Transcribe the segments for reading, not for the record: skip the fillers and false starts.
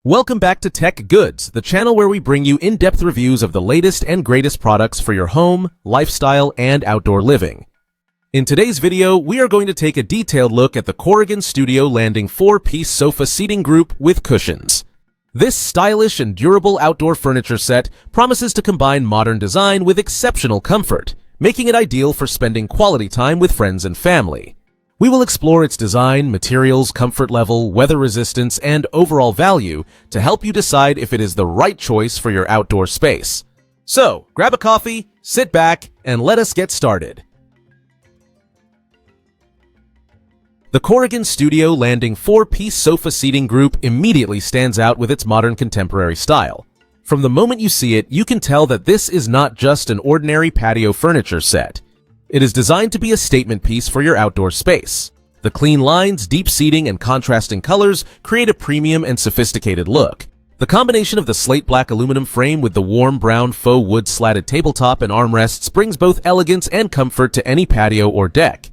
Welcome back to Tech Goods, the channel where we bring you in-depth reviews of the latest and greatest products for your home, lifestyle, and outdoor living. In today's video, we are going to take a detailed look at the Corrigan Studio Landing 4-piece sofa seating group with cushions. This stylish and durable outdoor furniture set promises to combine modern design with exceptional comfort, making it ideal for spending quality time with friends and family. We will explore its design, materials, comfort level, weather resistance, and overall value to help you decide if it is the right choice for your outdoor space. So, grab a coffee, sit back, and let us get started. The Corrigan Studio Landing 4-piece sofa seating group immediately stands out with its modern contemporary style. From the moment you see it, you can tell that this is not just an ordinary patio furniture set. It is designed to be a statement piece for your outdoor space. The clean lines, deep seating, and contrasting colors create a premium and sophisticated look. The combination of the slate black aluminum frame with the warm brown faux wood slatted tabletop and armrests brings both elegance and comfort to any patio or deck.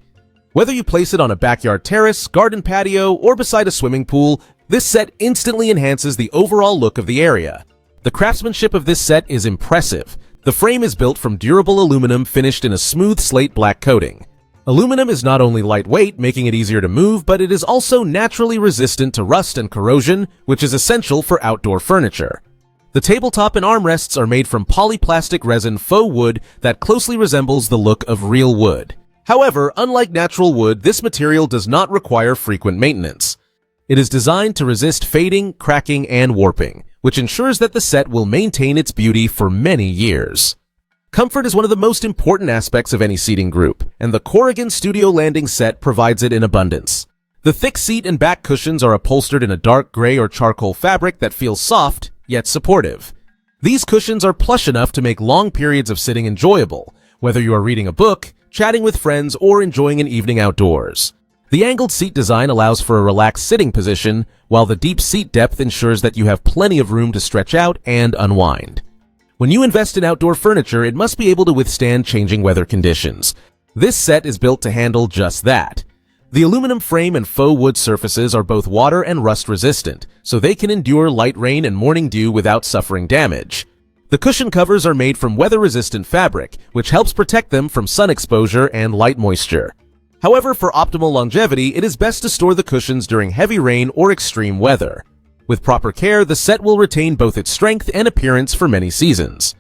Whether you place it on a backyard terrace, garden patio, or beside a swimming pool, this set instantly enhances the overall look of the area. The craftsmanship of this set is impressive. The frame is built from durable aluminum finished in a smooth slate black coating. Aluminum is not only lightweight, making it easier to move, but it is also naturally resistant to rust and corrosion, which is essential for outdoor furniture. The tabletop and armrests are made from polyplastic resin faux wood that closely resembles the look of real wood. However, unlike natural wood, this material does not require frequent maintenance. It is designed to resist fading, cracking, and warping, which ensures that the set will maintain its beauty for many years. Comfort is one of the most important aspects of any seating group, and the Corrigan Studio Landing set provides it in abundance. The thick seat and back cushions are upholstered in a dark gray or charcoal fabric that feels soft, yet supportive. These cushions are plush enough to make long periods of sitting enjoyable, whether you are reading a book, chatting with friends, or enjoying an evening outdoors. The angled seat design allows for a relaxed sitting position, while the deep seat depth ensures that you have plenty of room to stretch out and unwind. When you invest in outdoor furniture, it must be able to withstand changing weather conditions. This set is built to handle just that. The aluminum frame and faux wood surfaces are both water and rust resistant, so they can endure light rain and morning dew without suffering damage. The cushion covers are made from weather-resistant fabric, which helps protect them from sun exposure and light moisture. However, for optimal longevity, it is best to store the cushions during heavy rain or extreme weather. With proper care, the set will retain both its strength and appearance for many seasons.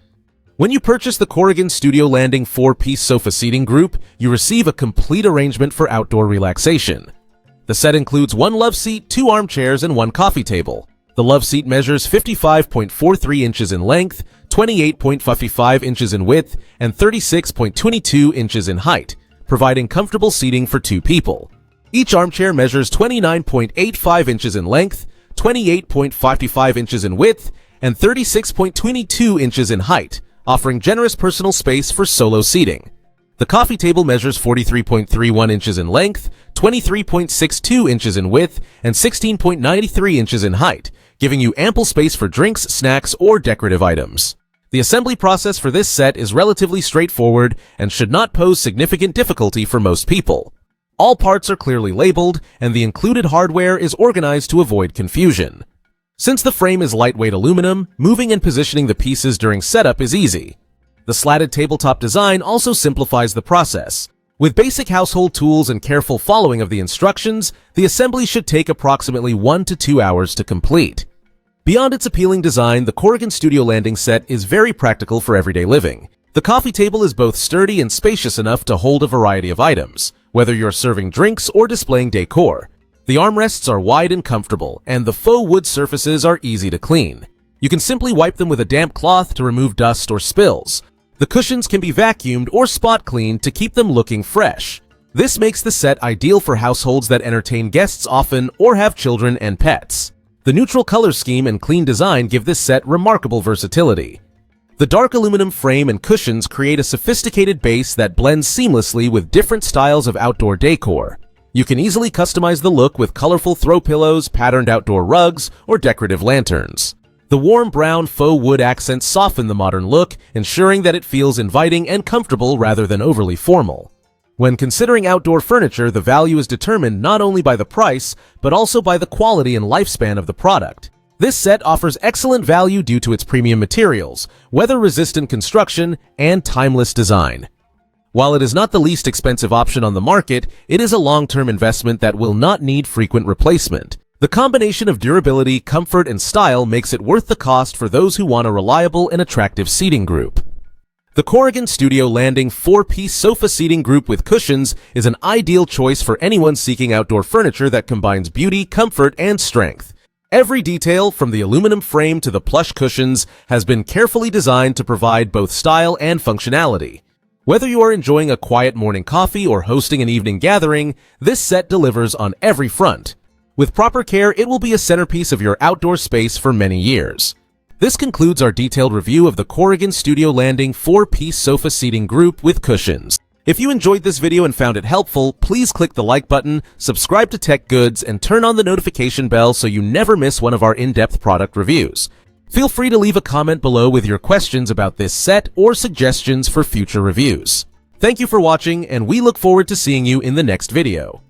When you purchase the Corrigan Studio Landing 4-piece sofa seating group, you receive a complete arrangement for outdoor relaxation. The set includes one love seat, 2 armchairs, and 1 coffee table. The love seat measures 55.43 inches in length, 28.55 inches in width, and 36.22 inches in height, providing comfortable seating for 2 people. Each armchair measures 29.85 inches in length, 28.55 inches in width, and 36.22 inches in height, offering generous personal space for solo seating. The coffee table measures 43.31 inches in length, 23.62 inches in width, and 16.93 inches in height, giving you ample space for drinks, snacks, or decorative items. The assembly process for this set is relatively straightforward and should not pose significant difficulty for most people. All parts are clearly labeled, and the included hardware is organized to avoid confusion. Since the frame is lightweight aluminum, moving and positioning the pieces during setup is easy. The slatted tabletop design also simplifies the process. With basic household tools and careful following of the instructions, the assembly should take approximately 1 to 2 hours to complete. Beyond its appealing design, the Corrigan Studio Landing set is very practical for everyday living. The coffee table is both sturdy and spacious enough to hold a variety of items, whether you're serving drinks or displaying decor. The armrests are wide and comfortable, and the faux wood surfaces are easy to clean. You can simply wipe them with a damp cloth to remove dust or spills. The cushions can be vacuumed or spot cleaned to keep them looking fresh. This makes the set ideal for households that entertain guests often or have children and pets. The neutral color scheme and clean design give this set remarkable versatility. The dark aluminum frame and cushions create a sophisticated base that blends seamlessly with different styles of outdoor decor. You can easily customize the look with colorful throw pillows, patterned outdoor rugs, or decorative lanterns. The warm brown faux wood accents soften the modern look, ensuring that it feels inviting and comfortable rather than overly formal. When considering outdoor furniture, the value is determined not only by the price, but also by the quality and lifespan of the product. This set offers excellent value due to its premium materials, weather-resistant construction, and timeless design. While it is not the least expensive option on the market, it is a long-term investment that will not need frequent replacement. The combination of durability, comfort, and style makes it worth the cost for those who want a reliable and attractive seating group. The Corrigan Studio Landing 4-piece sofa seating group with cushions is an ideal choice for anyone seeking outdoor furniture that combines beauty, comfort, and strength. Every detail, from the aluminum frame to the plush cushions, has been carefully designed to provide both style and functionality. Whether you are enjoying a quiet morning coffee or hosting an evening gathering, this set delivers on every front. With proper care, it will be a centerpiece of your outdoor space for many years. This concludes our detailed review of the Corrigan Studio Landing 4-piece sofa seating group with cushions. If you enjoyed this video and found it helpful, please click the like button, subscribe to Tech Goods, and turn on the notification bell so you never miss one of our in-depth product reviews. Feel free to leave a comment below with your questions about this set or suggestions for future reviews. Thank you for watching, and we look forward to seeing you in the next video.